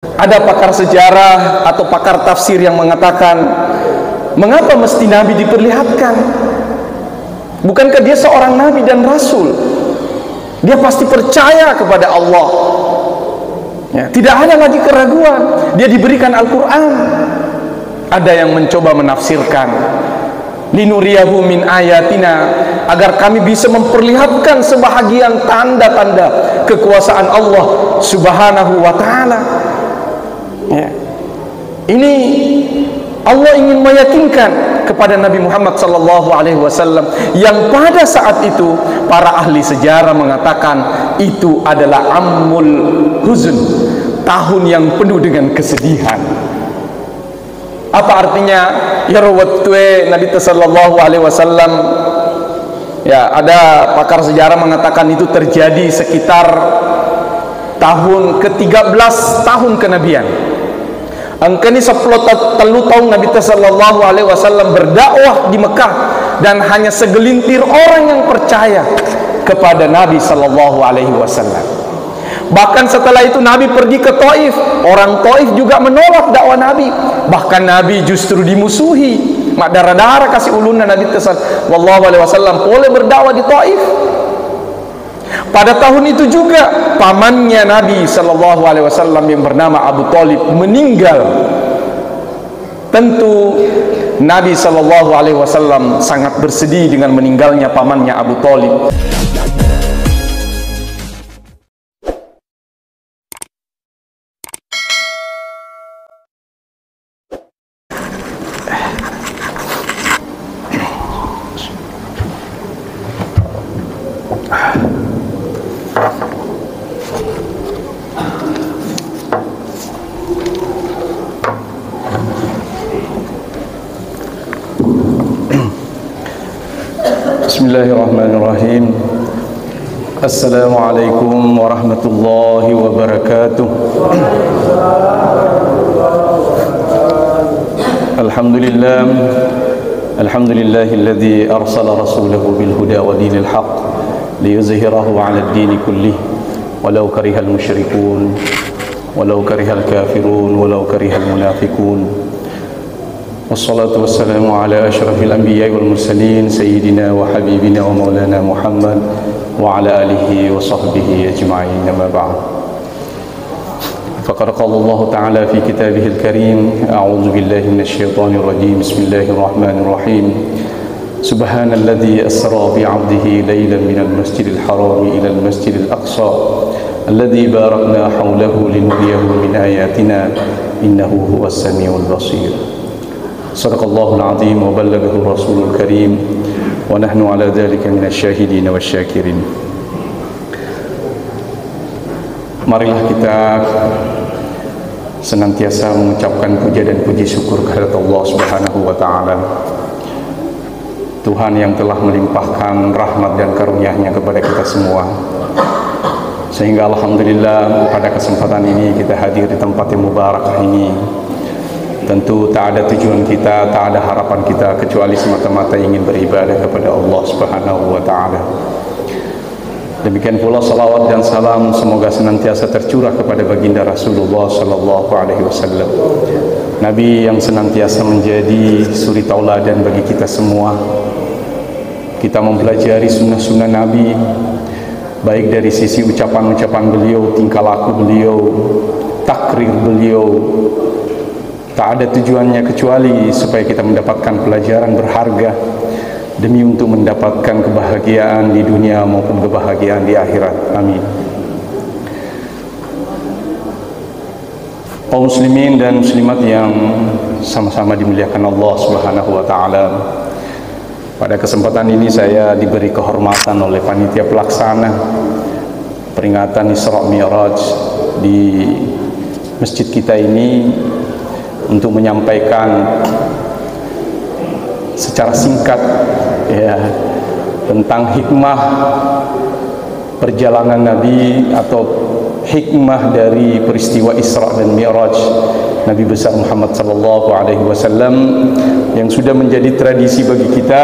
Ada pakar sejarah atau pakar tafsir yang mengatakan, mengapa mesti Nabi diperlihatkan? Bukankah dia seorang Nabi dan Rasul? Dia pasti percaya kepada Allah ya, tidak ada lagi keraguan. Dia diberikan Al-Quran. Ada yang mencoba menafsirkan, linuriyahu min ayatina, agar kami bisa memperlihatkan sebahagian tanda-tanda kekuasaan Allah subhanahu wa ta'ala ya. Ini Allah ingin meyakinkan kepada Nabi Muhammad sallallahu alaihi wasallam, yang pada saat itu para ahli sejarah mengatakan itu adalah amul huzn, tahun yang penuh dengan kesedihan. Apa artinya? Ya rawatwe Nabi sallallahu alaihi wasallam ya, ada pakar sejarah mengatakan itu terjadi sekitar tahun ke-13 tahun kenabian. Angkani 10 tahun Nabi sallallahu alaihi wasallam berdakwah di Mekah, dan hanya segelintir orang yang percaya kepada Nabi sallallahu alaihi wasallam. Bahkan setelah itu Nabi pergi ke Taif, orang Taif juga menolak dakwah Nabi. Bahkan Nabi justru dimusuhi. Mak darah-darah kasih ulunna Nabi sallallahu alaihi wasallam boleh berdakwah di Taif. Pada tahun itu juga pamannya Nabi sallallahu alaihi wasallam yang bernama Abu Thalib meninggal. Tentu Nabi sallallahu alaihi wasallam sangat bersedih dengan meninggalnya pamannya Abu Thalib. Bismillahirrahmanirrahim. Assalamualaikum warahmatullahi wabarakatuh. Alhamdulillah, alhamdulillahilladzi arsala rasulahu bil huda wa dinil haqq liyuzhirahu 'ala ad-din kullih walau karihal musyrikun walau karihal kafirun walau karihal munafiqun. Wassalatu wassalamu ala ashrafil anbiya'i wal mursalin sayyidina wa habibina wa maulana Muhammad wa ala alihi wa sahbihi ajma'in, amma ba'd. Faqad qala Allah ta'ala fi kitabihil karim, a'udzu billahi minasy syaithanir rajim, bismillahir rahmanir rahim. Subhanalladzi asra bi 'abdihi lailan minal masjidil haram ila al masjidil aqsa alladzi barakna hawlahu linuriyahu min ayatina innahu huwas samiul basir. Sadaqallahul azim wa ballaghahu rasulul karim wa nahnu ala dzalika minasyahidin wasyakirin. Marilah kita senantiasa mengucapkan puja dan puji syukur kehadirat Allah Subhanahu wa taala, Tuhan yang telah melimpahkan rahmat dan karunia-Nya kepada kita semua, sehingga alhamdulillah pada kesempatan ini kita hadir di tempat yang mubarakah ini. Tentu tak ada tujuan kita, tak ada harapan kita kecuali semata-mata ingin beribadah kepada Allah Subhanahu wa taala. Demikian pula salawat dan salam semoga senantiasa tercurah kepada baginda Rasulullah sallallahu alaihi wasallam, Nabi yang senantiasa menjadi suri tauladan bagi kita semua. Kita mempelajari sunnah-sunnah Nabi, baik dari sisi ucapan-ucapan beliau, tingkah laku beliau, takrir beliau. Tak ada tujuannya kecuali supaya kita mendapatkan pelajaran berharga demi untuk mendapatkan kebahagiaan di dunia maupun kebahagiaan di akhirat. Amin. Kaum muslimin dan muslimat yang sama-sama dimuliakan Allah Subhanahu wa taala. Pada kesempatan ini saya diberi kehormatan oleh panitia pelaksana peringatan Isra Mi'raj di masjid kita ini untuk menyampaikan secara singkat ya tentang hikmah perjalanan Nabi atau hikmah dari peristiwa Isra dan Mi'raj Nabi besar Muhammad sallallahu alaihi wasallam, yang sudah menjadi tradisi bagi kita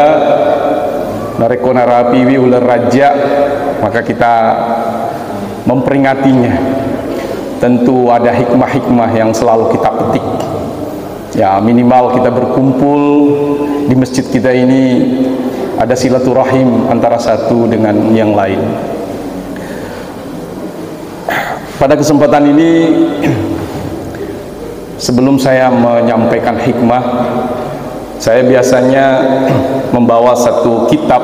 narekona rapi wi ular raja, maka kita memperingatinya tentu ada hikmah-hikmah yang selalu kita petik. Ya, minimal kita berkumpul di masjid kita ini ada silaturahim antara satu dengan yang lain. Pada kesempatan ini, sebelum saya menyampaikan hikmah, saya biasanya membawa satu kitab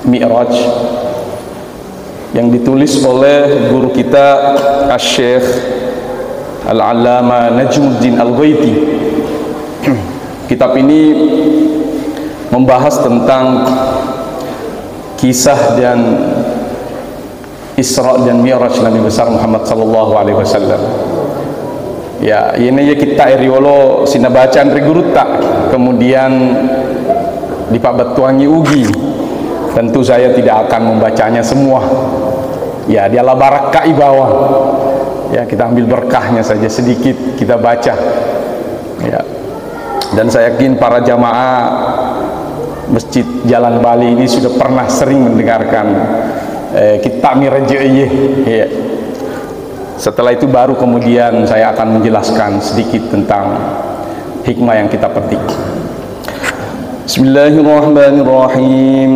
Mi'raj yang ditulis oleh guru kita Asy-Syaikh Al-Allamah Najmuddin Al-Ghaiti. Kitab ini membahas tentang kisah dan Isra dan Mi'raj Nabi besar Muhammad sallallahu alaihi wasallam. Ya, ini ya kita eriolo sina bacaan reguruta, kemudian di Pak Batuangi ugi. Tentu saya tidak akan membacanya semua. Ya, dialah barakah ibawa. Ya, kita ambil berkahnya saja sedikit kita baca. Ya. Dan saya yakin para jamaah Masjid Jalan Bali ini sudah pernah sering mendengarkan kitab Mi'raj. Ya. Setelah itu baru kemudian saya akan menjelaskan sedikit tentang hikmah yang kita petik. Bismillahirrahmanirrahim.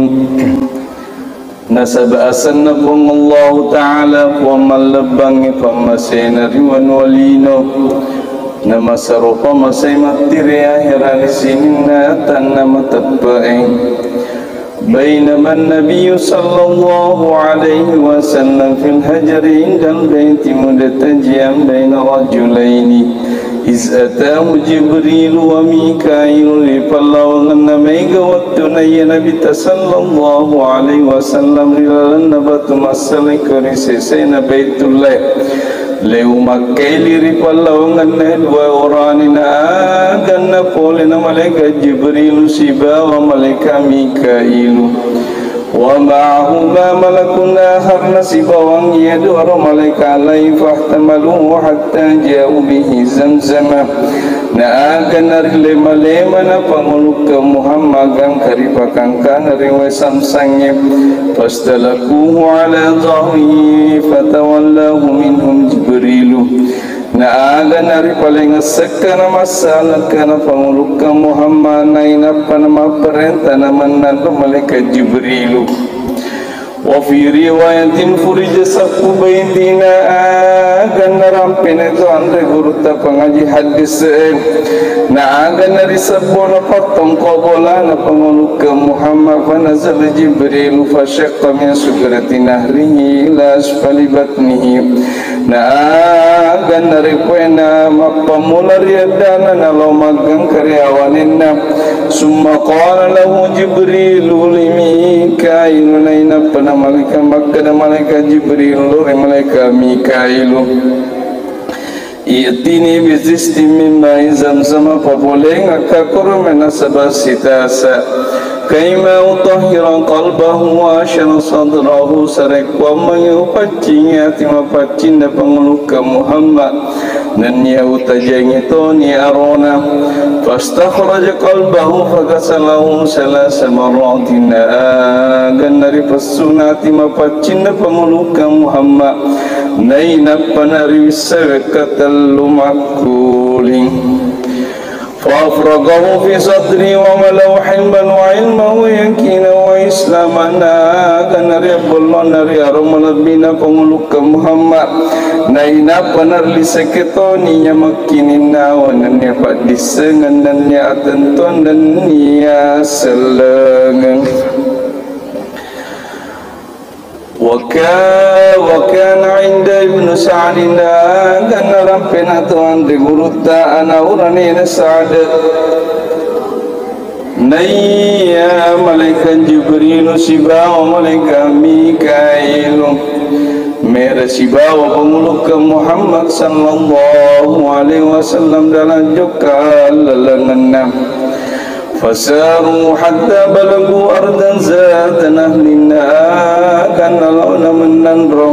Nasab asannakum Allah Ta'ala wa malabbangi famasinari wa walino namasaru famasaimatiri akhirani sinina tanama tabba'in بينما النبي صلى الله عليه وسلم في الهجر عند البيت متجيا بين رجلين إذ أتاه جبريل وميكائيل لفلوغن ميغ والتنين صلى الله عليه وسلم للنبت مسلك رسسين بيت الله Leu makkeli ripalawangan na dua orang na agan na pole na malaikat Jibril siba wa malaikat Mikailu wa ma'ahuma malakun ahar na sibawang yadu ara malaikat alai fahtamaluhu hatta jauh bihi zamzama na agan na rilema-lema na panguluk ke Muhammad ang karipakangka na riwa samsangnya fastalakuhu ala zahri fatawallahu minhum Jibrilu na aga nari paling sekka na masalah kana panguluk ka Muhammad na inapa na maperenta naman na malaikat Jibrilu wa fi riwayatin furija saku baitina aga narampin itu andre guru ta pengaji hadis na aga nari sabona patong qabola na panguluk ka Muhammad fa nazal Jibril fa syaqqa min sugrati nahrihi ila asfali batnihi na aga nari pena mapamular yadana na lo magang karyawaninna summa qala lahu Jibril limikail laina pana malaikat Makkah dan malaikat Jibril lori malaikat Mikailu I'tini bizisti mimma zamzam apa boleh ngakakur menasabah sitasa kaima utahira qalbahu wa asyara sadrahu sarek wa mayupacinya tima pacinda panguluka Muhammad dan ya utajanya to ni arona fastakhraja qalbahu fakasalahu salasa maratin agan dari pesunati ma pacinda panguluka Muhammad naina panari wisakatal lumakuling فأفرغه في صدري وملأ حلما وعلما ويقينا وإسلاما كان رب الله نري أرمل بنا فملك محمد naina panar liseketoni nyamakinina wananya padisengan dan nya atenton dan nia selengan وكان عند ابن سعد كان ربنا توان دغورتا انا ورني سعد نيا ملائكة جبريل سبا وملائكة ميكائيل Mereka sibawa penguluk ke Muhammad sallallahu alaihi wasallam dalam jokal lalangan fasaru hatta balagu ardan zatan ahlina kan launa menandro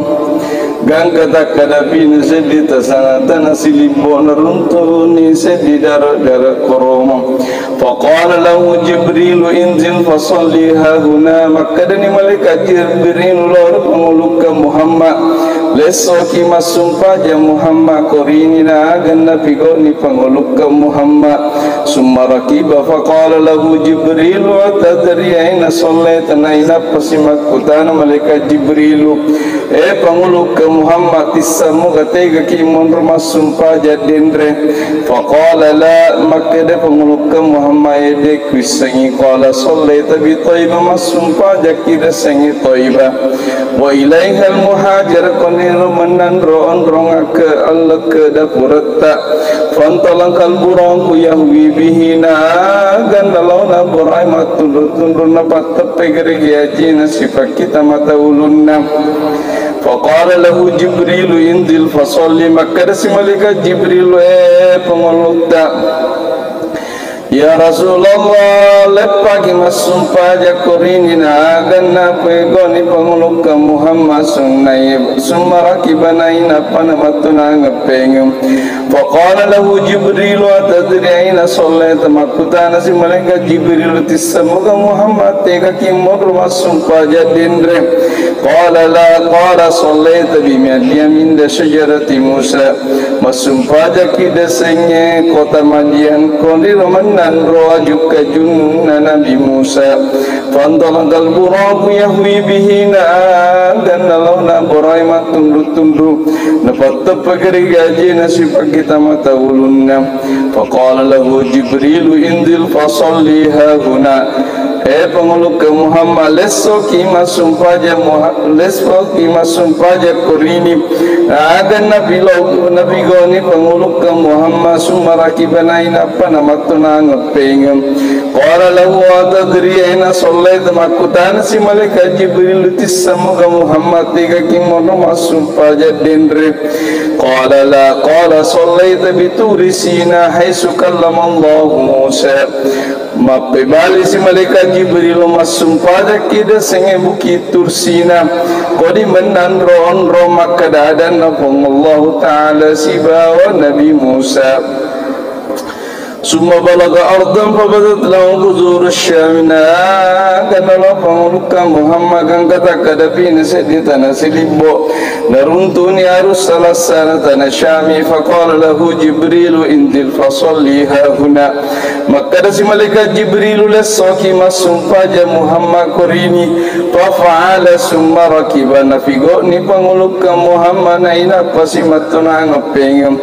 gangkata kadapin sedita sanatana silimbo naruntuni sedidara dara koroma. Faqala lahu Jibril inzil fasalli hahuna. Maka dani malaikat Jibril lor penguluk Muhammad lesoki masumpa ja Muhammad korinina ganna pigoni penguluk Muhammad. Summa rakiba faqala lahu Jibril wa tadri aina sallaitana ina pasimak kutana malaikat Jibril penguluk Muhammad tisamu katega kimon masumpa ja dendre. Faqala la. Maka de penguluk Muhammad de kuisangi qala sallaita bi Taibah masumpa ja kida sangi Taibah. Wa ilaiha al muhajir qaniru manan roon ke Allah ke dapurata. Fantalang kalburong ku yahwi bihina gandalauna burai matundur-tundurna patepe geregi sifat kita mata ulunna. Faqala lahu Jibril indil fasalli. Maka si malaikat Jibril pengulukta ya Rasulullah lepagi masumpa jakorinina ganna pegoni penguluk Muhammad sunnai sumarakibanaina panamatuna ngepengem. Faqala lahu Jibril atadri aina sallaita. Makutana si malaikat Jibril tisamuga Muhammad tega kimur masumpa jadendre. Qala la. Qala sallaita bimi'ati min syajarati Musa. Masumpa jakida senye kota madian koni romanan roajuk kajunna Nabi Musa. Fantalagal buraku yahwi bihina dan nalauna burai matundu-tundu napat tepagari gaji nasibak kita mata ulunna. Faqala lahu Jibril indil fasalli hahuna. Penguluk Muhammad lesoki masumpaja korini dan Nabi goni penguluk Muhammad sumarakibanain apa namatuna ngepengem. Qala lahu atadri aina sallaita. Makutana si malaikat Jibril tisamuga Muhammad tiga kimono masumpaja dendre. Qala la. Qala sallaita bituri Sina haitsu kallama Allah Musa. Mapebali si malaikat Jibril masumpada kida senge bukit Tursina kodi menan ron maka dadan Allah Ta'ala sibawa Nabi Musa. Summa balaga ardan fabadat lahu buzur syamina. Kanalah pengulukan Muhammad kan kata kadapi nasi tanah silimbo naruntuni harus salah sana tanah syami. Faqala lahu Jibril indil fasalli hahuna. Maka si malaikat Jibril lesoki masumpa ja Muhammad korini. Fafa'ala summa rakibana figoni pengulukan Muhammad naina pasimatuna ngepengem.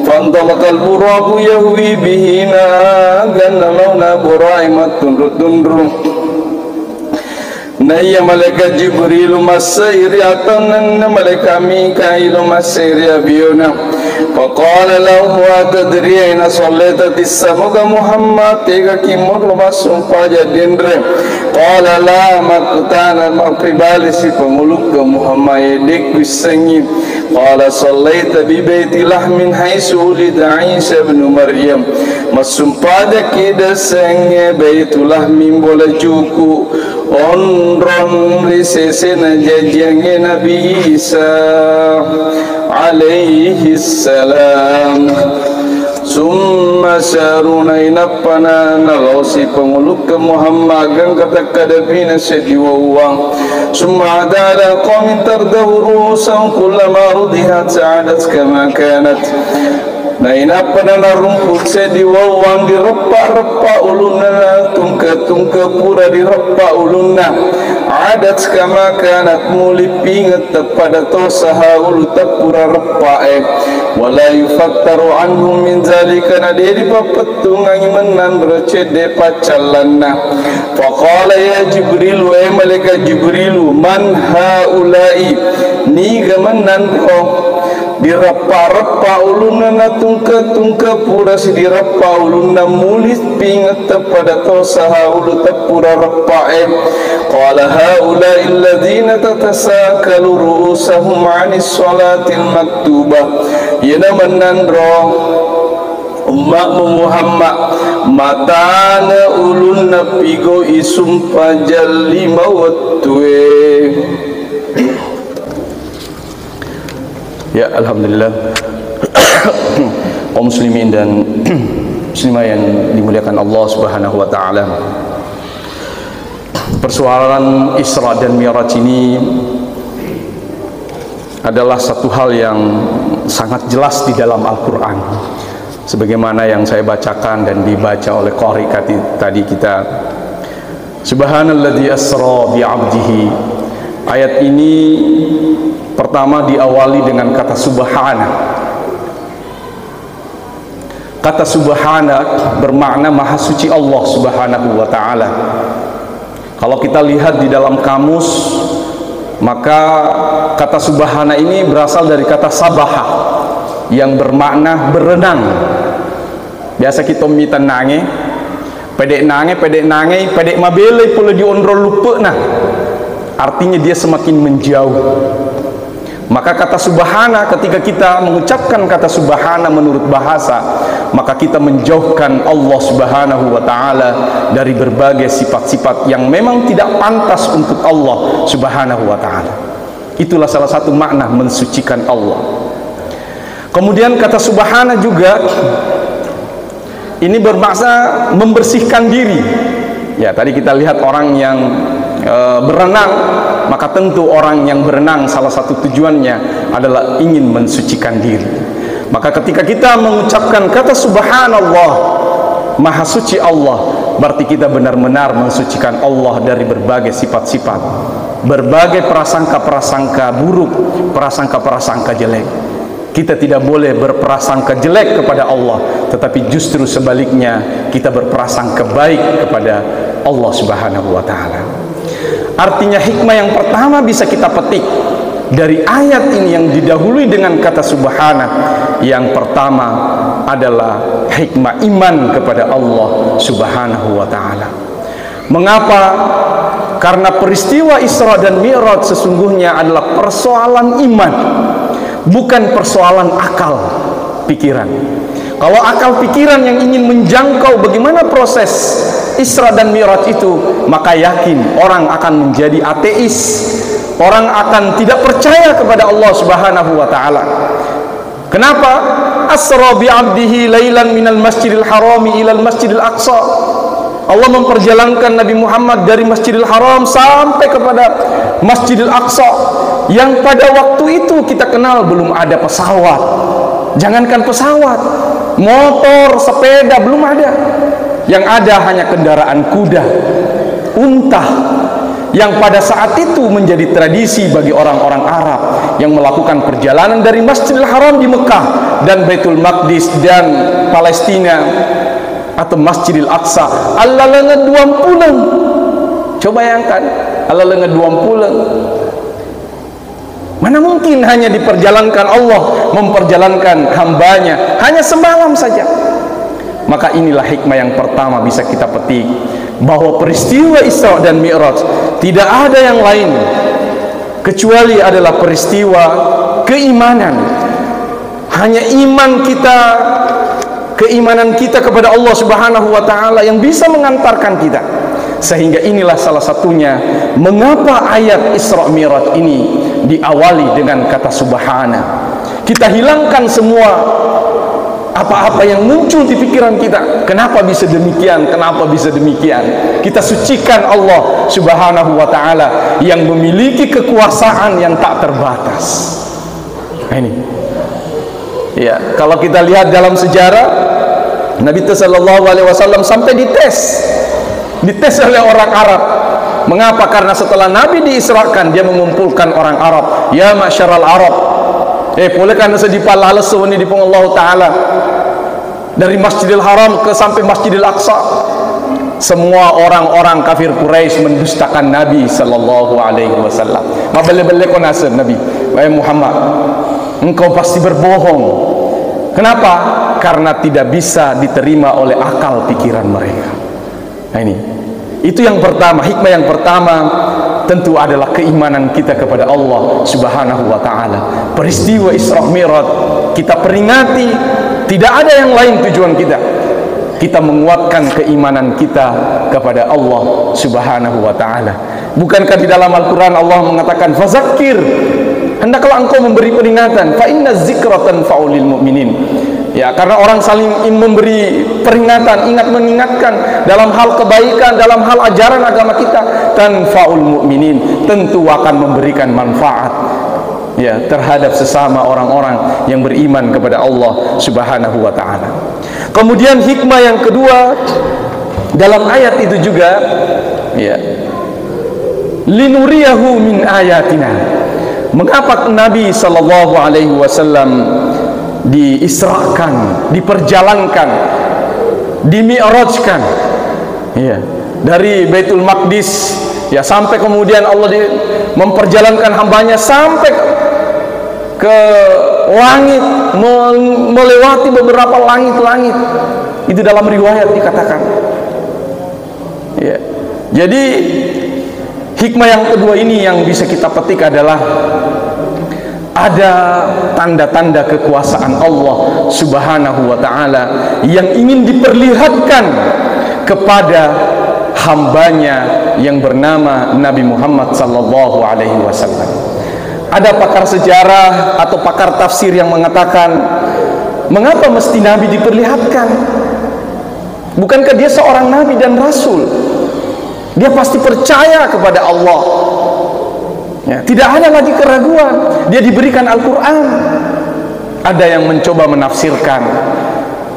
Fantalakal buraku yahwi bihi ganna launa burai matundru. Naya malaikat Jibril masairi atan malaikat Mikail masairi abiona. Faqala lahu atadri aina sallaita tisamuga Muhammad tega kimur masumpa jadendre. Qala la. Makutana makribali si penguluk Muhammad dek wisangi. Qala sallaita bi baiti lahmin haitsu ulida Isa ibn Maryam. Masumpada kida senge baitul lahmin bola juku onron risesena jajange Nabi Isa alaihi salam. Summa saruna inapana nalosi penguluk Muhammad gang kata kadapina sediwa uang. Summa adala qawmin tardahu rusan kullama rudihat sa'adat kama kanat. Na inapana na rumput sediwa uang direppa-reppa ulunna tungka pura direppa ulunna. Adat kama kanat mulipingat pada tosaha ulu tapura reppa wala yufattaru anhum min zalika na dedi papetungang menan recede pacalanna. Faqala ya Jibril wa malaikat Jibril man haulai ni gamanan dirappa-rappa ulunna na tungka pura si dirappa ulunna mulis pingat pada tosaha ulu tapura rappa qala haulai alladhina tatasakalu ru'usahum 'anis salatil maktubah. Yana menandro umat Muhammad matana ulun napigo isumpa jalli mawatwe. Ya, alhamdulillah. Kaum muslimin dan muslimah yang dimuliakan Allah Subhanahu wa taala. Persoalan Isra dan Mi'raj ini adalah satu hal yang sangat jelas di dalam Al-Qur'an. Sebagaimana yang saya bacakan dan dibaca oleh qari tadi kita. Subhanalladzi asra bi 'abdihi. Ayat ini pertama diawali dengan kata subhana. Kata subhana bermakna maha suci Allah Subhanahu wa taala. Kalau kita lihat di dalam kamus, maka kata subhana ini berasal dari kata sabaha yang bermakna berenang. Biasa kita minta nange, pedek nange, pedek mabele pula diondrol lupa nah. Artinya dia semakin menjauh. Maka kata subhana, ketika kita mengucapkan kata subhana menurut bahasa, maka kita menjauhkan Allah Subhanahu wa taala dari berbagai sifat-sifat yang memang tidak pantas untuk Allah Subhanahu wa taala. Itulah salah satu makna mensucikan Allah. Kemudian kata subhana juga ini bermakna membersihkan diri. Ya, tadi kita lihat orang yang berenang, maka tentu orang yang berenang salah satu tujuannya adalah ingin mensucikan diri. Maka ketika kita mengucapkan kata subhanallah, maha suci Allah, berarti kita benar-benar mensucikan Allah dari berbagai sifat-sifat, berbagai prasangka-prasangka buruk, prasangka-prasangka jelek. Kita tidak boleh berprasangka jelek kepada Allah, tetapi justru sebaliknya kita berprasangka baik kepada Allah Subhanahu wa taala. Artinya hikmah yang pertama bisa kita petik dari ayat ini yang didahului dengan kata subhana, yang pertama adalah hikmah iman kepada Allah Subhanahu wa taala. Mengapa? Karena peristiwa Isra dan Mi'raj sesungguhnya adalah persoalan iman, bukan persoalan akal pikiran. Kalau akal pikiran yang ingin menjangkau bagaimana proses Isra dan Mi'raj itu, maka yakin orang akan menjadi ateis, orang akan tidak percaya kepada Allah Subhanahu wa taala. Kenapa? Asra bi 'abdihi lailan minal masjidil harami ilal masjidil aqsa. Allah memperjalankan Nabi Muhammad dari Masjidil Haram sampai kepada Masjidil Aqsa, yang pada waktu itu kita kenal belum ada pesawat. Jangankan pesawat, motor, sepeda belum ada. Yang ada hanya kendaraan kuda, unta, yang pada saat itu menjadi tradisi bagi orang-orang Arab yang melakukan perjalanan dari Masjidil Haram di Mekah dan Baitul Maqdis dan Palestina atau Masjidil Aqsa. Allah lengan 20. Coba bayangkan, Allah lengan 20. Mana mungkin hanya diperjalankan Allah memperjalankan hambanya hanya semalam saja. Maka inilah hikmah yang pertama bisa kita petik, bahwa peristiwa Isra dan Mi'raj tidak ada yang lain kecuali adalah peristiwa keimanan. Hanya iman kita, keimanan kita kepada Allah Subhanahu wa taala yang bisa mengantarkan kita. Sehingga inilah salah satunya mengapa ayat Isra Mi'raj ini diawali dengan kata subhana. Kita hilangkan semua apa-apa yang muncul di pikiran kita. Kenapa bisa demikian? Kenapa bisa demikian? Kita sucikan Allah Subhanahu wa taala yang memiliki kekuasaan yang tak terbatas. Ini. Ya, kalau kita lihat dalam sejarah, Nabi sallallahu alaihi wasallam sampai dites oleh orang Arab. Mengapa? Karena setelah Nabi diisrakan, dia mengumpulkan orang Arab. Ya ma'syaral Arab, bolehkan saya dipalalas sewani di Allah taala dari Masjidil Haram ke sampai Masjidil Aqsa. Semua orang-orang kafir Quraisy mendustakan Nabi sallallahu alaihi wasallam. Mabele-bele ko nasir Nabi, wahai Muhammad, engkau pasti berbohong. Kenapa? Karena tidak bisa diterima oleh akal pikiran mereka. Nah ini, itu yang pertama. Hikmah yang pertama tentu adalah keimanan kita kepada Allah Subhanahu wa taala. Peristiwa Isra Mi'raj kita peringati, tidak ada yang lain tujuan kita. Kita menguatkan keimanan kita kepada Allah Subhanahu wa taala. Bukankah di dalam Al-Qur'an Allah mengatakan fazakir, hendaklah engkau memberi peringatan, fa inna dzikra tanfa'ul lil mu'minin. Ya, karena orang saling memberi peringatan, mengingatkan dalam hal kebaikan, dalam hal ajaran agama kita, tanfa'ul mu'minin, tentu akan memberikan manfaat ya terhadap sesama orang-orang yang beriman kepada Allah Subhanahu wa taala. Kemudian hikmah yang kedua dalam ayat itu juga ya, linuriyahu min ayatina. Mengapa Nabi sallallahu alaihi wasallam diisrakan, diperjalankan, dimi'rajkan ya, dari Baitul Maqdis ya, sampai kemudian Allah memperjalankan hambanya sampai ke langit, melewati beberapa langit-langit. Itu dalam riwayat dikatakan ya. Jadi hikmah yang kedua ini yang bisa kita petik adalah ada tanda-tanda kekuasaan Allah Subhanahu wa ta'ala yang ingin diperlihatkan kepada hambanya yang bernama Nabi Muhammad sallallahu alaihi wasallam. Ada pakar sejarah atau pakar tafsir yang mengatakan, mengapa mesti Nabi diperlihatkan? Bukankah dia seorang Nabi dan Rasul? Dia pasti percaya kepada Allah ya, tidak ada lagi keraguan. Dia diberikan Al-Quran. Ada yang mencoba menafsirkan,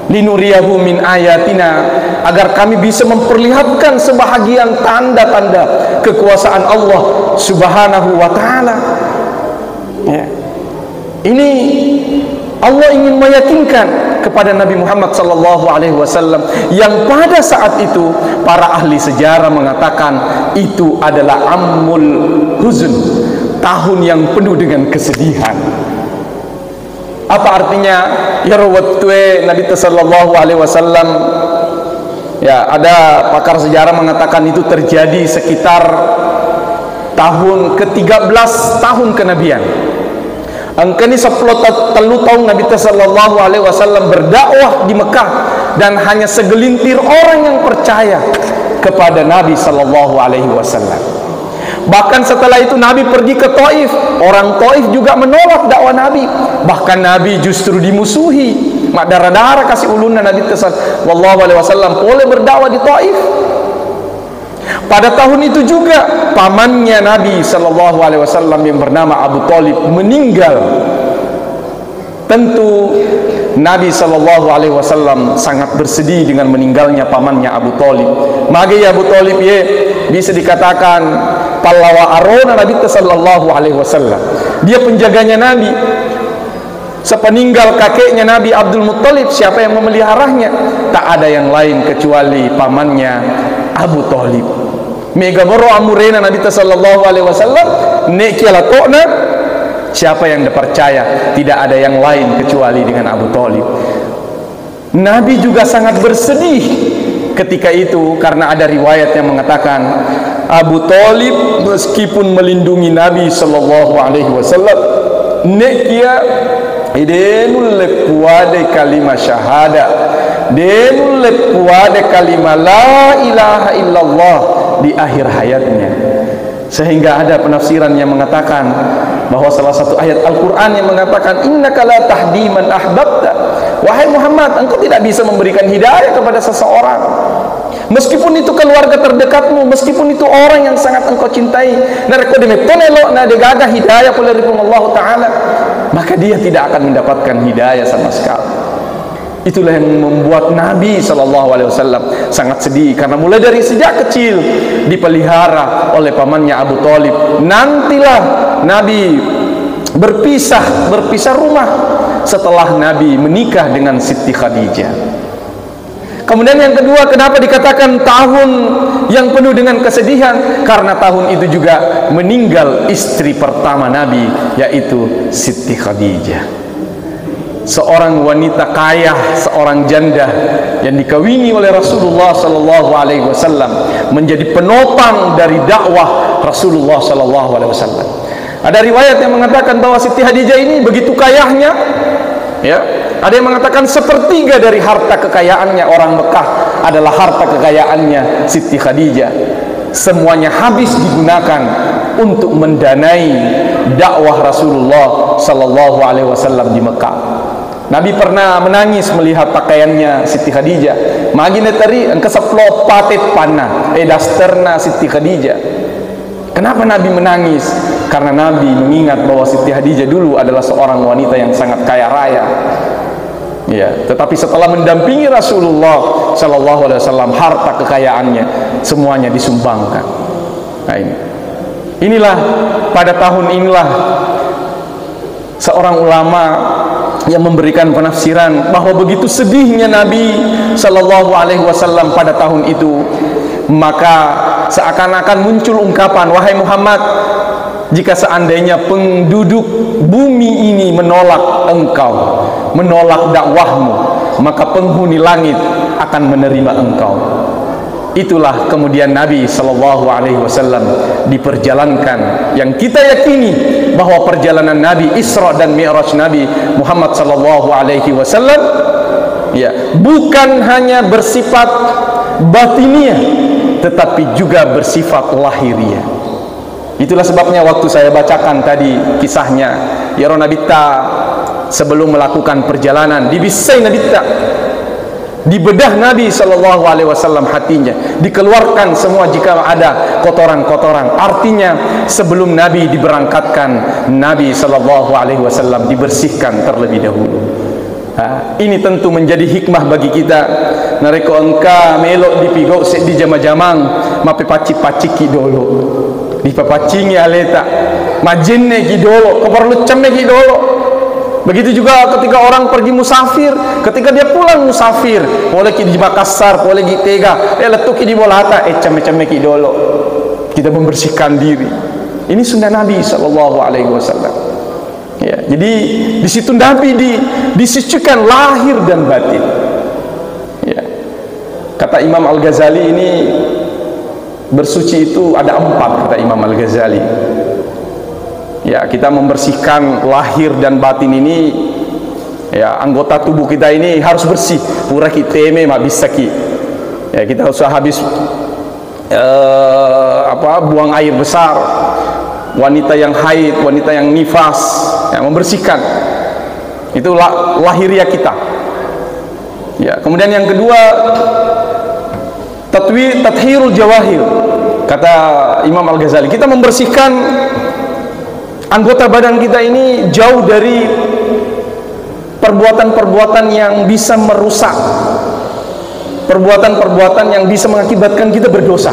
linuriyahu min ayatina, agar kami bisa memperlihatkan sebahagian tanda-tanda kekuasaan Allah Subhanahu wa ta'ala ya. Ini Allah ingin meyakinkan kepada Nabi Muhammad sallallahu alaihi wasallam yang pada saat itu para ahli sejarah mengatakan itu adalah ammul huzn, tahun yang penuh dengan kesedihan. Apa artinya? Ya rawatwe Nabi sallallahu alaihi wasallam ya, ada pakar sejarah mengatakan itu terjadi sekitar tahun ke-13 tahun kenabian. Angkani 10 tahun Nabi sallallahu alaihi wasallam berdakwah di Mekah dan hanya segelintir orang yang percaya kepada Nabi sallallahu alaihi wasallam. Bahkan setelah itu Nabi pergi ke Taif, orang Taif juga menolak dakwah Nabi. Bahkan Nabi justru dimusuhi. Mak darah-darah kasih ulunna Nabi sallallahu alaihi wasallam boleh berdakwah di Taif. Pada tahun itu juga pamannya Nabi sallallahu alaihi wasallam yang bernama Abu Thalib meninggal. Tentu Nabi sallallahu alaihi wasallam sangat bersedih dengan meninggalnya pamannya Abu Thalib. Maka ya Abu Thalib ye bisa dikatakan pahlawa arona Nabi sallallahu alaihi wasallam. Dia penjaganya Nabi. Sepeninggal kakeknya Nabi Abdul Muttalib, siapa yang memeliharanya? Tak ada yang lain kecuali pamannya Abu Thalib. Mega boro amurena Nabi sallallahu alaihi wasallam nek kiala tokna, siapa yang dipercaya? Tidak ada yang lain kecuali dengan Abu Thalib. Nabi juga sangat bersedih ketika itu karena ada riwayat yang mengatakan Abu Thalib meskipun melindungi Nabi sallallahu alaihi wasallam nek kia idenul lekuade kalimat syahada, denul lekuade kalimat la ilaha illallah di akhir hayatnya. Sehingga ada penafsiran yang mengatakan bahwa salah satu ayat Al-Quran yang mengatakan innaka la tahdi man ahbabta, wahai Muhammad, engkau tidak bisa memberikan hidayah kepada seseorang meskipun itu keluarga terdekatmu, meskipun itu orang yang sangat engkau cintai. Nareko demetonelo na degaga hidayah oleh Allah Ta'ala, maka dia tidak akan mendapatkan hidayah sama sekali. Itulah yang membuat Nabi SAW sangat sedih karena mulai dari sejak kecil dipelihara oleh pamannya Abu Thalib. Nantilah Nabi berpisah rumah setelah Nabi menikah dengan Siti Khadijah. Kemudian yang kedua, kenapa dikatakan tahun yang penuh dengan kesedihan? Karena tahun itu juga meninggal istri pertama Nabi, yaitu Siti Khadijah. Seorang wanita kaya, seorang janda yang dikawini oleh Rasulullah sallallahu alaihi wasallam, menjadi penopang dari dakwah Rasulullah sallallahu alaihi wasallam. Ada riwayat yang mengatakan bahwa Siti Khadijah ini begitu kayanya, ya. Ada yang mengatakan sepertiga dari harta kekayaannya orang Mekah adalah harta kekayaannya Siti Khadijah. Semuanya habis digunakan untuk mendanai dakwah Rasulullah sallallahu alaihi wasallam di Mekah. Nabi pernah menangis melihat pakaiannya Siti Khadijah. Magine tari ang kasaplo patit panna dasterna Siti Khadijah. Kenapa Nabi menangis? Karena Nabi mengingat bahwa Siti Khadijah dulu adalah seorang wanita yang sangat kaya raya. Ya, tetapi setelah mendampingi Rasulullah sallallahu alaihi wasallam, harta kekayaannya semuanya disumbangkan. Nah, inilah pada tahun inilah seorang ulama yang memberikan penafsiran bahwa begitu sedihnya Nabi sallallahu alaihi wasallam pada tahun itu, maka seakan-akan muncul ungkapan, wahai Muhammad, jika seandainya penduduk bumi ini menolak engkau, menolak dakwahmu, maka penghuni langit akan menerima engkau. Itulah kemudian Nabi sallallahu alaihi wasallam diperjalankan, yang kita yakini bahwa perjalanan Nabi Isra dan Mi'raj Nabi Muhammad sallallahu alaihi wasallam ya bukan hanya bersifat batiniah tetapi juga bersifat lahiriah. Itulah sebabnya waktu saya bacakan tadi kisahnya ya Nabita sebelum melakukan perjalanan dibisai Nabita, dibedah Nabi sallallahu alaihi wasallam hatinya, dikeluarkan semua jika ada kotoran-kotoran. Artinya sebelum Nabi diberangkatkan, Nabi sallallahu alaihi wasallam dibersihkan terlebih dahulu. Ini tentu menjadi hikmah bagi kita. Nareko engka melok dipigo di jama-jamang mape paci-paci kidolo dipapacingi aleta majinne kidolo keperlu cemme kidolo. Begitu juga ketika orang pergi musafir, ketika dia pulang musafir, boleh di Makassar, boleh di Tega, letuki di Bolata, cemme-cemme kidolo. Kita membersihkan diri. Ini sunnah Nabi sallallahu alaihi wasallam. Ya, jadi di situ Nabi disucikan lahir dan batin. Ya. Kata Imam Al-Ghazali, ini bersuci itu ada 4, kata Imam Al-Ghazali. Ya, kita membersihkan lahir dan batin ini, ya, anggota tubuh kita ini harus bersih. Pura kiteme ma bisa ki. Ya, kita usah habis buang air besar. Wanita yang haid, wanita yang nifas, ya, membersihkan. Itu lahiriah kita. Ya, kemudian yang kedua, tathhirul jawahir. Kata Imam Al-Ghazali, kita membersihkan anggota badan kita ini jauh dari perbuatan-perbuatan yang bisa merusak, perbuatan-perbuatan yang bisa mengakibatkan kita berdosa.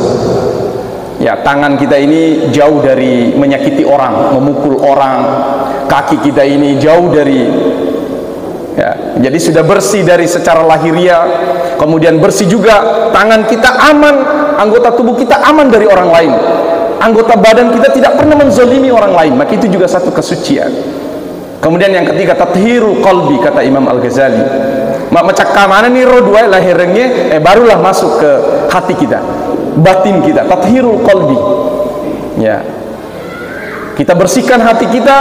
Ya, tangan kita ini jauh dari menyakiti orang, memukul orang. Kaki kita ini jauh dari, ya, jadi sudah bersih dari secara lahiriah. Kemudian bersih juga tangan kita aman, anggota tubuh kita aman dari orang lain. Anggota badan kita tidak pernah menzalimi orang lain, maka itu juga satu kesucian. Kemudian yang ketiga, tathhirul qalbi, kata Imam Al-Ghazali. Macak mana nih rodua lahirnya, barulah masuk ke hati kita, batin kita, tathhirul qalbi. Ya, kita bersihkan hati kita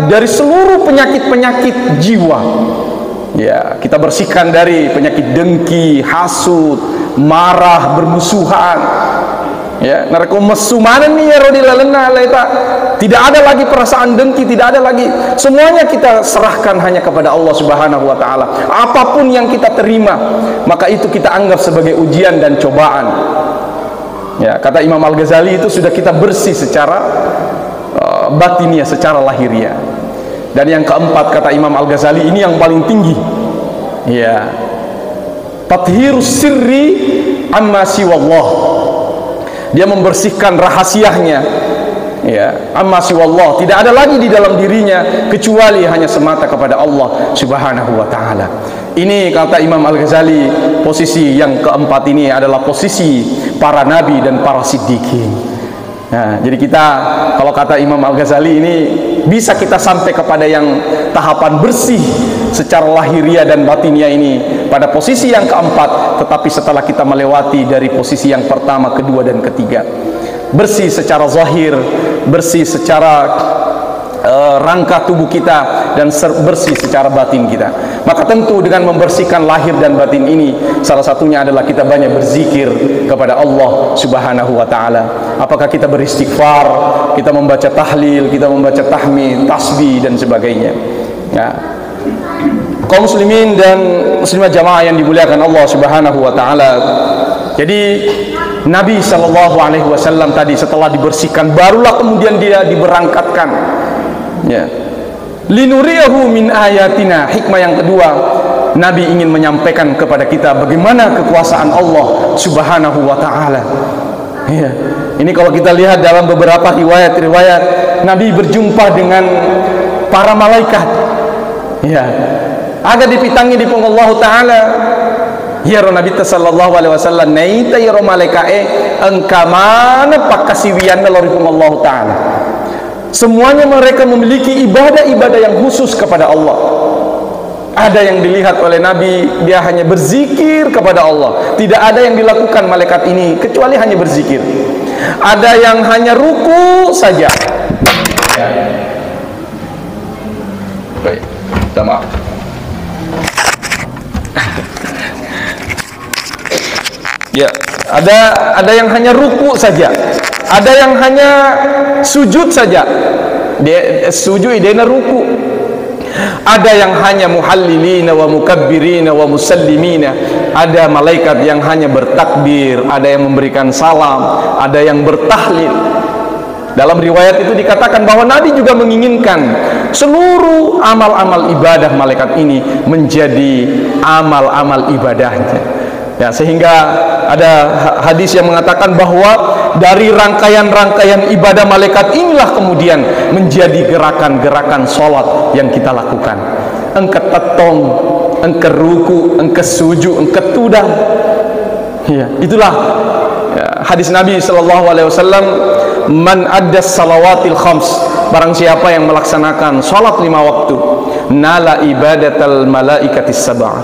dari seluruh penyakit-penyakit jiwa. Ya, kita bersihkan dari penyakit dengki, hasud, marah, bermusuhan. Ya, nareko mesu mana nih ya rodi lalena leta. Tidak ada lagi perasaan dengki, tidak ada lagi. Semuanya kita serahkan hanya kepada Allah Subhanahu wa taala. Apapun yang kita terima, maka itu kita anggap sebagai ujian dan cobaan. Ya, kata Imam Al-Ghazali, itu sudah kita bersih secara batiniah, secara lahiriah. Dan yang keempat, kata Imam Al-Ghazali, ini yang paling tinggi. Ya. Tathhirus sirri amma siwallah. Dia membersihkan rahasianya. Ya, amma siwallah, tidak ada lagi di dalam dirinya kecuali hanya semata kepada Allah Subhanahu wa taala. Ini kata Imam Al-Ghazali, posisi yang keempat ini adalah posisi para nabi dan para siddiqin. Nah, jadi kita, kalau kata Imam Al-Ghazali, ini bisa kita sampai kepada yang tahapan bersih secara lahiriah dan batiniah ini pada posisi yang keempat, tetapi setelah kita melewati dari posisi yang pertama, kedua dan ketiga, bersih secara zahir, bersih secara rangka tubuh kita dan bersih secara batin kita. Maka tentu dengan membersihkan lahir dan batin ini, salah satunya adalah kita banyak berzikir kepada Allah Subhanahu wa taala. Apakah kita beristighfar, kita membaca tahlil, kita membaca tahmid, tasbih dan sebagainya. Ya. Kaum muslimin dan muslimah jamaah yang dimuliakan Allah Subhanahu wa taala. Jadi Nabi SAW tadi setelah dibersihkan, barulah kemudian dia diberangkatkan. Ya. Linuriyahu min ayatina. Hikmah yang kedua, Nabi ingin menyampaikan kepada kita bagaimana kekuasaan Allah Subhanahu wa taala. Ya. Ini kalau kita lihat dalam beberapa riwayat-riwayat, Nabi berjumpa dengan para malaikat. Ya. Ada dipitangi di punggung Allah taala. Ya Nabi sallallahu alaihi wasallam naita ya malaikae engkamana pakasiwian dari Allah taala. Semuanya mereka memiliki ibadah-ibadah yang khusus kepada Allah. Ada yang dilihat oleh Nabi, dia hanya berzikir kepada Allah. Tidak ada yang dilakukan malaikat ini kecuali hanya berzikir. Ada yang hanya ruku saja. Baik, minta maaf. Ya, ada yang hanya ruku saja, ada yang hanya sujud saja. Dia sujud, dia ruku. Ada yang hanya muhallilina wa mukabbirina wa musallimina. Ada malaikat yang hanya bertakbir, ada yang memberikan salam, ada yang bertahlil. Dalam riwayat itu dikatakan bahwa Nabi juga menginginkan seluruh amal-amal ibadah malaikat ini menjadi amal-amal ibadahnya. Ya, sehingga ada hadis yang mengatakan bahwa dari rangkaian-rangkaian ibadah malaikat inilah kemudian menjadi gerakan-gerakan sholat yang kita lakukan. Engke tetong, engke ruku, engke sujud, engke tudah. Ya, itulah ya, hadis Nabi SAW. Man addas salawatil khams, barang siapa yang melaksanakan sholat 5 waktu, nala ibadatal malaikatis sab'ah,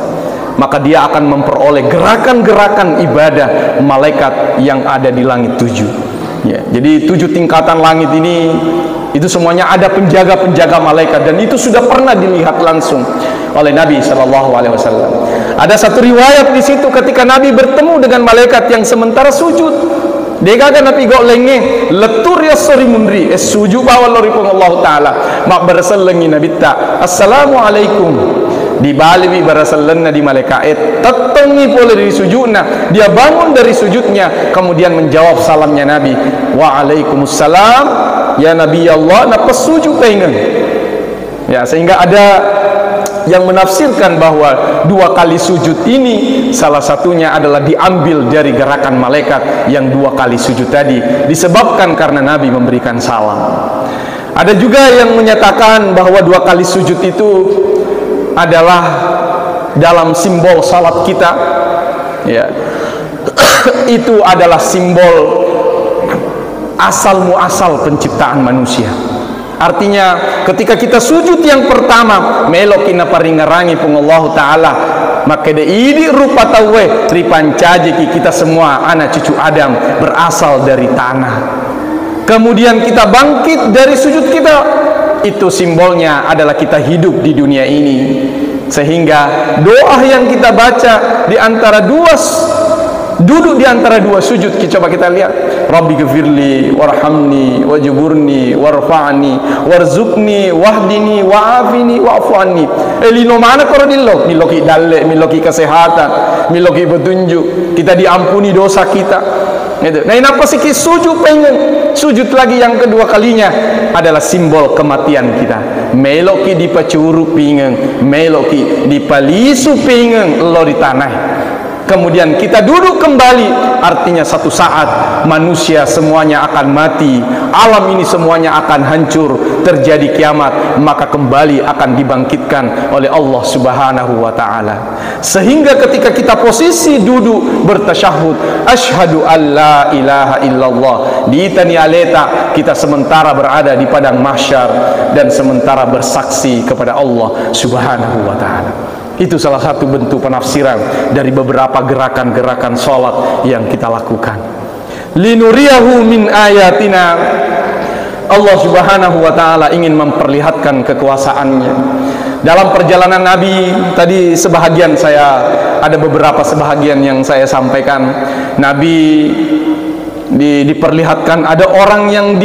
maka dia akan memperoleh gerakan-gerakan ibadah malaikat yang ada di langit 7. Ya, jadi 7 tingkatan langit ini, itu semuanya ada penjaga-penjaga malaikat, dan itu sudah pernah dilihat langsung oleh Nabi SAW. Ada satu riwayat di situ ketika Nabi bertemu dengan malaikat yang sementara sujud. Dia kata Nabi gok lenge letur ya sori munri sujud bawah lori pun Allah Taala mak berselengi Nabi ta assalamualaikum di bali barasallanna di malaikat tetengi boleh dari sujudnya, dia bangun dari sujudnya kemudian menjawab salamnya Nabi, waalaikumsalam ya Nabi Allah, napa sujud pengen. Ya, sehingga ada yang menafsirkan bahwa 2 kali sujud ini salah satunya adalah diambil dari gerakan malaikat yang 2 kali sujud tadi, disebabkan karena Nabi memberikan salam. Ada juga yang menyatakan bahwa 2 kali sujud itu adalah dalam simbol salat kita. Ya. Itu adalah simbol asal muasal penciptaan manusia. Artinya ketika kita sujud yang pertama melokina paringarangi pung Allah Ta'ala, maka ini rupa tawe ripancaji kita semua anak cucu Adam berasal dari tanah. Kemudian kita bangkit dari sujud kita, itu simbolnya adalah kita hidup di dunia ini. Sehingga doa yang kita baca di antara duduk di antara 2 sujud, coba kita lihat, Rabbi ghfirli warhamni wajburni warfa'ni warzuqni wahdini wa'afini wa'fu anni. Elino mana korodillo miloki dalle, miloki kesehatan, miloki petunjuk, kita diampuni dosa kita. Gitu. Nah, kenapa sih sujud pengen? Sujud lagi yang kedua kalinya adalah simbol kematian kita. Meloki dipacuru pingeng, meloki dipalisu pingeng lo di tanah. Kemudian kita duduk kembali, artinya satu saat manusia semuanya akan mati, alam ini semuanya akan hancur, terjadi kiamat, maka kembali akan dibangkitkan oleh Allah Subhanahu wa Ta'ala. Sehingga ketika kita posisi duduk bertasyahud, asyhadu alla ilaha illallah, diitani aleta, kita sementara berada di padang mahsyar dan sementara bersaksi kepada Allah Subhanahu wa Ta'ala. Itu salah satu bentuk penafsiran dari beberapa gerakan-gerakan sholat yang kita lakukan. Linuriyahu min ayatina. Allah Subhanahu wa taala ingin memperlihatkan kekuasaannya. Dalam perjalanan Nabi tadi sebahagian ada beberapa sebahagian yang saya sampaikan. Nabi diperlihatkan ada orang yang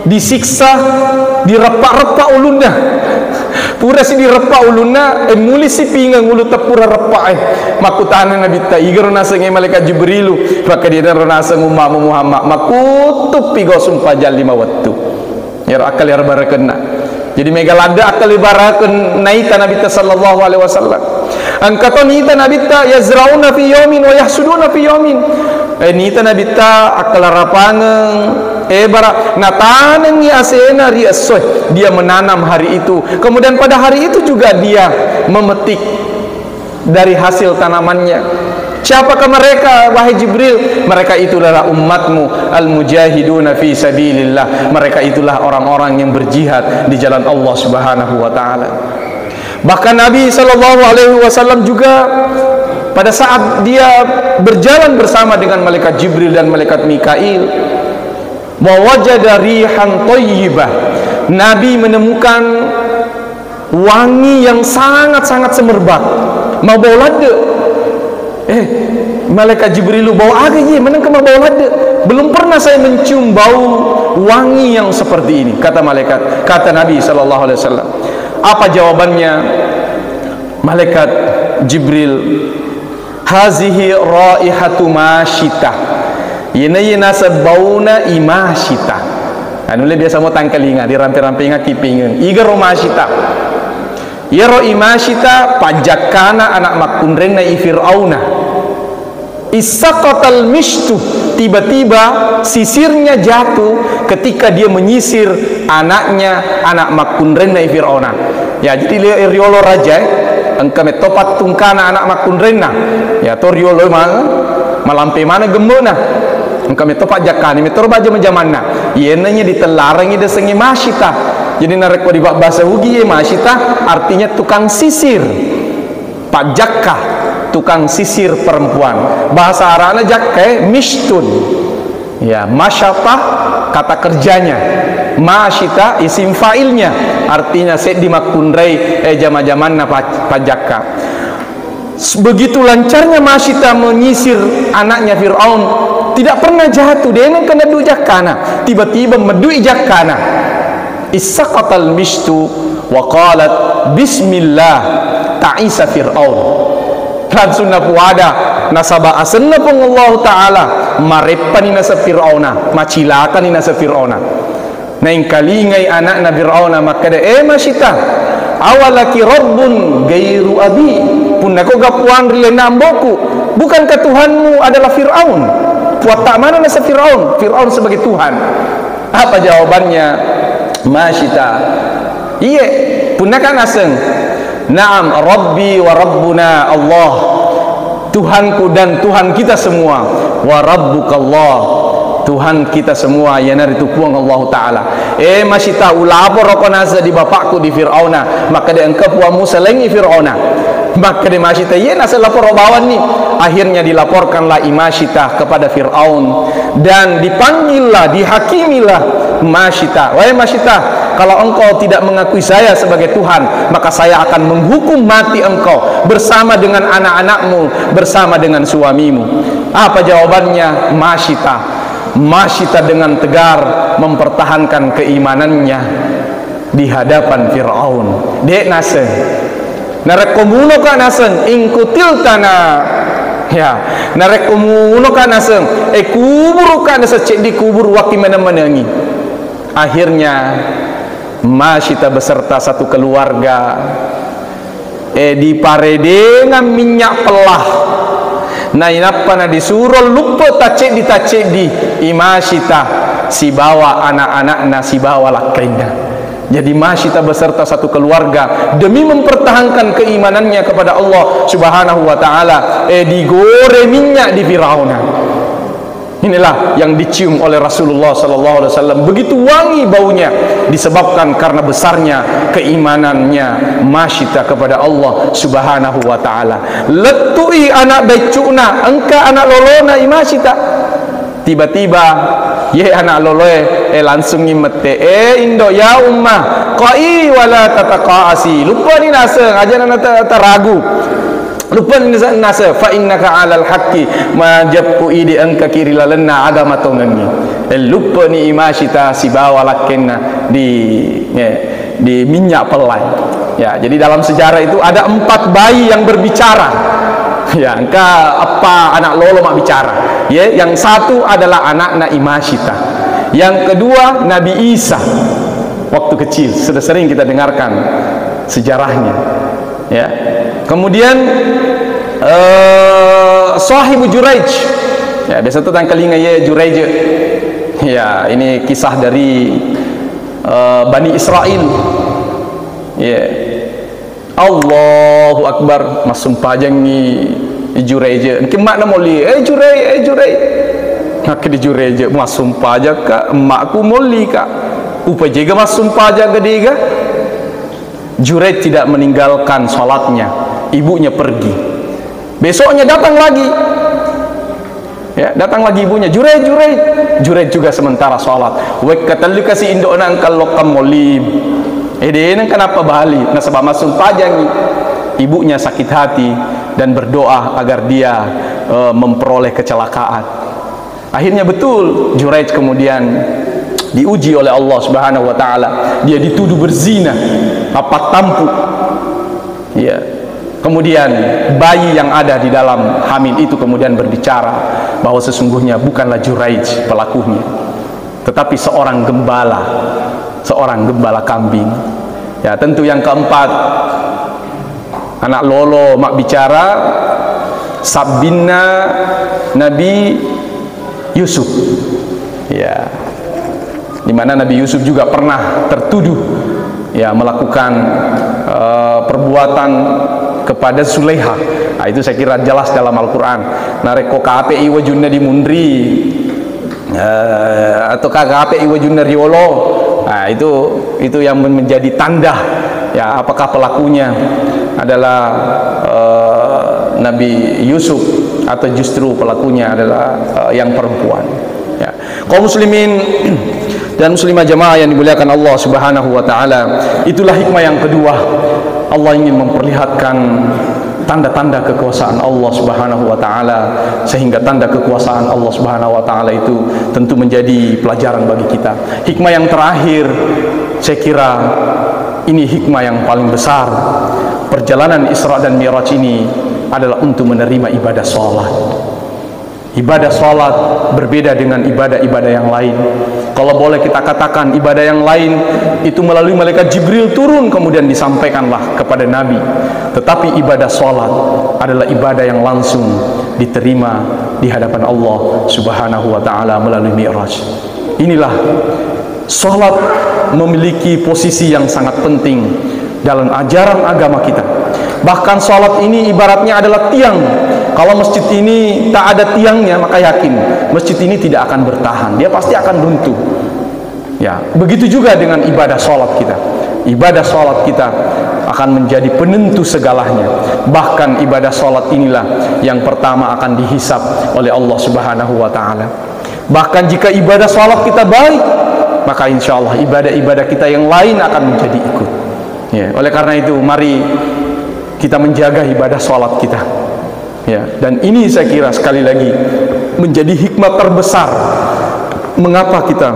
disiksa, direpak-repak ulunnya. Pura si direpak ulunna, muli si pingang ulu tepura repak makutana Nabi ta igero nasenge malaikat Jibrilu, maka dia nasa umma Muhammad makutup pigo sumpah jal 5 waktu. Ya akal ya barakena. Jadi megalada akal ibarakan naita Nabi ta sallallahu alaihi wasallam. Angkaton nita Nabi ta yazrauna fi yawmin wa yahsuduna fi yawmin. Nita Nabi ta akal rapangang bara natanang ni asena ri asoy, dia menanam hari itu, kemudian pada hari itu juga dia memetik dari hasil tanamannya. Siapakah mereka wahai Jibril? Mereka itulah umatmu al-mujahiduna fi sabilillah. Mereka itulah orang-orang yang berjihad di jalan Allah Subhanahu wa taala. Bahkan Nabi sallallahu alaihi wasallam juga pada saat dia berjalan bersama dengan malaikat Jibril dan malaikat Mikail, wajada rihan thayyibah, Nabi menemukan wangi yang sangat-sangat semerbak. Mau bau lada, malaikat Jibril bawa aga ye, mana mau bau lada? Belum pernah saya mencium bau wangi yang seperti ini, kata malaikat, kata Nabi sallallahu alaihi wasallam. Apa jawabannya? Malaikat Jibril, hazihi raihatu masyitah, yena sebauna imashita. Anu le biasa mo tangkalinga di rampe-rampinga kipingeun iga romashita. Yero imashita pajakana anak makundreng na Fir'auna. Isaqatal mishtu, tiba-tiba sisirnya jatuh ketika dia menyisir anaknya, anak makundreng na Fir'auna. Ya jadi riolo raja engka metopat tungkana anak makundreng na. Ya to riolo malampe mana gembona. Engkau metopak jakani metor baja menjamanna yenanya ditelarangi desengi masyita. Jadi nareko di bahasa Hugi masyita artinya tukang sisir, pajakka, tukang sisir perempuan. Bahasa Arabnya jakke mishtun. Ya, masyata kata kerjanya, masyita isim fa'ilnya, artinya set dimakundrai jama-jamanna pajakka. Begitu lancarnya masyita menyisir anaknya Fir'aun, tidak pernah jatuh, dia yang kena jakana, tiba-tiba medui jakana. Isaqatal mishtu wa qalat bismillah ta'isa Fir'aun. Langsung napuada nasaba asenna pun Allah taala marepani nasa Fir'auna, macilakan nasa Fir'auna. Naing kalingai anak na Fir'auna maka masyita awalaki rabbun gairu abi, pun aku gapuan rilena amboku, bukankah Tuhanmu adalah Fir'aun? Puat tak mana nasa Fir'aun? Fir'aun sebagai Tuhan. Apa jawabannya? Masyita. Iya, punakan aseng. Naam, Rabbi wa Rabbuna Allah. Tuhanku dan Tuhan kita semua. Wa Rabbukallah. Tuhan kita semua yang dari tupuang Allah Ta'ala. Masyita ulapor roko nasa di bapakku di Fir'auna, maka dia engkau puang Musa lengi Fir'auna. Maka dia masyita ye nasa lapor bawan ni. Akhirnya dilaporkanlah imasyita kepada Fir'aun dan dipanggillah, dihakimilah masyita. Wahai masyita, kalau engkau tidak mengakui saya sebagai Tuhan, maka saya akan menghukum mati engkau bersama dengan anak-anakmu, bersama dengan suamimu. Apa jawabannya? Masyita dengan tegar mempertahankan keimanannya di hadapan Fir'aun. Dek nase narekomuno ka naseng ingkutil tanah, ya narekomuno ka naseng kubur ka nasa cek di kubur waki mana-manangi. Akhirnya Masyita beserta satu keluarga diparede dengan minyak pelah. Nah inapa na disuruh lupa tacek di Masyita si bawa anak-anak si bawa lakainya. Jadi Masyita beserta satu keluarga demi mempertahankan keimanannya kepada Allah Subhanahu wa taala digoreng minyak di Firauna. Inilah yang dicium oleh Rasulullah sallallahu alaihi wasallam, begitu wangi baunya disebabkan karena besarnya keimanannya Masyita kepada Allah Subhanahu wa taala. Letui anak becuna engka anak lolona Masyita. Tiba-tiba ye anak loloe langsung ngimete indo ya ummah qai wala tataqaasi. Lupa ni nasa ajaran ragu. Lupa ni nasa fa innaka alal haqqi ma jabku ide angka kiri lalenna agama tongangi. Lupa ni imashita sibawa lakenna di minyak pelai. Ya, jadi dalam sejarah itu ada 4 bayi yang berbicara. Ya, engkau apa anak lolo mak bicara. Ya, yang satu adalah anak Imashita. Yang kedua Nabi Isa waktu kecil, sudah sering kita dengarkan sejarahnya. Ya. Kemudian Sahibu Juraij. Ya, biasa tu tang kelinga ya Juraij. Ya, ini kisah dari Bani Israel. Ya. Allahu Akbar, masum pajang ni Juraij. Mungkin mak nak moli, Juraij. Nak di Juraij masum pajak ka, makku moli ka. Upa jaga masum pajak gede ga. Juraij tidak meninggalkan salatnya. Ibunya pergi. Besoknya datang lagi. Ya, datang lagi ibunya. Juraij. Juraij juga sementara salat. Wek katalu kasih indok nang kalau kamoli. Dia kenapa bali? Nasabah masuk pajang. Ibunya sakit hati dan berdoa agar dia memperoleh kecelakaan. Akhirnya betul Juraij kemudian diuji oleh Allah Subhanahu wa taala. Dia dituduh berzina, apa tampuk. Ya. Kemudian bayi yang ada di dalam hamil itu kemudian berbicara bahwa sesungguhnya bukanlah Juraij pelakunya, tetapi seorang gembala kambing. Ya, tentu yang keempat, anak lolo mak bicara, Sabina Nabi Yusuf. Ya, dimana Nabi Yusuf juga pernah tertuduh ya melakukan perbuatan kepada Zulaiha. Nah, itu saya kira jelas dalam Al-Quran. Nareko KPI wajunna dimundri atau KPI wajunna riolo. Nah, itu yang menjadi tanda ya apakah pelakunya adalah Nabi Yusuf atau justru pelakunya adalah yang perempuan. Ya. Kaum muslimin dan muslimah jamaah yang dimuliakan Allah Subhanahu wa taala, itulah hikmah yang kedua. Allah ingin memperlihatkan tanda-tanda kekuasaan Allah Subhanahu wa taala, sehingga tanda kekuasaan Allah Subhanahu wa taala itu tentu menjadi pelajaran bagi kita. Hikmah yang terakhir, saya kira ini hikmah yang paling besar. Perjalanan Isra dan Mi'raj ini adalah untuk menerima ibadah salat. Ibadah salat berbeda dengan ibadah-ibadah yang lain. Kalau boleh kita katakan ibadah yang lain itu melalui malaikat Jibril turun kemudian disampaikanlah kepada Nabi. Tetapi ibadah salat adalah ibadah yang langsung diterima di hadapan Allah Subhanahu wa taala melalui Mi'raj. Inilah salat memiliki posisi yang sangat penting dalam ajaran agama kita. Bahkan salat ini ibaratnya adalah tiang. Kalau masjid ini tak ada tiangnya, maka yakin masjid ini tidak akan bertahan. Dia pasti akan runtuh. Ya, begitu juga dengan ibadah salat kita. Ibadah salat kita akan menjadi penentu segalanya. Bahkan ibadah salat inilah yang pertama akan dihisab oleh Allah Subhanahu wa taala. Bahkan jika ibadah salat kita baik, maka insyaallah ibadah-ibadah kita yang lain akan menjadi ikut. Ya, oleh karena itu mari kita menjaga ibadah salat kita. Ya, dan ini saya kira sekali lagi menjadi hikmah terbesar mengapa kita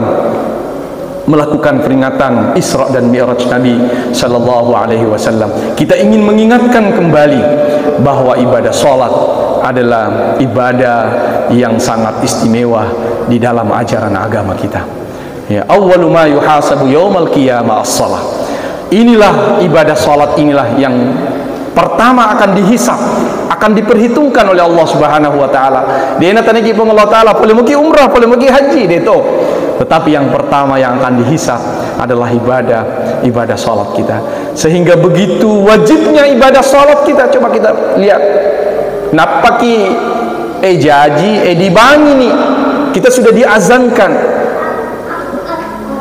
melakukan peringatan Isra dan Mi'raj Nabi sallallahu alaihi wasallam. Kita ingin mengingatkan kembali bahwa ibadah salat adalah ibadah yang sangat istimewa di dalam ajaran agama kita. Ya, awwalu ma yuhasabu yaumal qiyamah as-shalah. Inilah ibadah salat, inilah yang pertama akan dihisab, akan diperhitungkan oleh Allah Subhanahu wa taala. Dia nak tanya kita Allah taala, boleh pergi umrah, boleh pergi haji dia tu. Tetapi yang pertama yang akan dihisab adalah ibadah salat kita. Sehingga begitu wajibnya ibadah salat kita. Coba kita lihat. Napaki jaji dibangi ni. Kita sudah diazankan.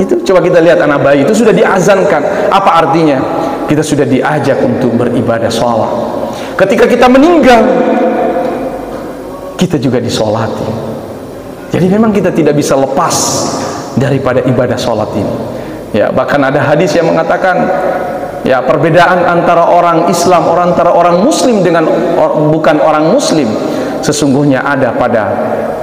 Itu coba kita lihat anak bayi itu sudah diazankan. Apa artinya? Kita sudah diajak untuk beribadah salat. Ketika kita meninggal, kita juga disolati. Jadi memang kita tidak bisa lepas daripada ibadah sholat ini. Ya, bahkan ada hadis yang mengatakan, ya, perbedaan antara orang Islam, antara orang Muslim dengan bukan orang Muslim, sesungguhnya ada pada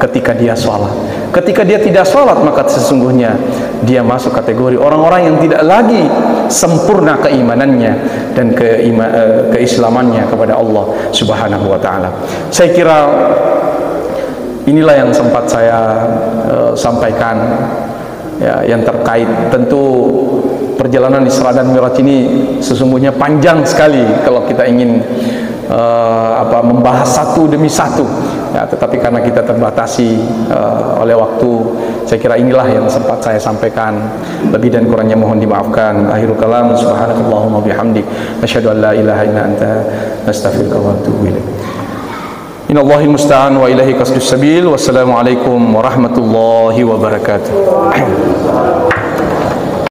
ketika dia sholat. Ketika dia tidak sholat, maka sesungguhnya dia masuk kategori orang-orang yang tidak lagi sempurna keimanannya dan keislamannya kepada Allah Subhanahu wa Ta'ala. Saya kira inilah yang sempat saya sampaikan, ya, yang terkait. Tentu perjalanan Isra dan Mi'raj ini sesungguhnya panjang sekali kalau kita ingin membahas satu demi satu, ya, tetapi karena kita terbatasi oleh waktu, saya kira inilah yang sempat saya sampaikan. Lebih dan kurangnya mohon dimaafkan. Akhirul kalam, subhanakallahumma bihamdik, asyhadu an la ilaha illa anta, astaghfiruka wa atubu ilaik. Innallahi musta'an wa ilaihi qasdus sabil. Wassalamualaikum warahmatullahi wabarakatuh.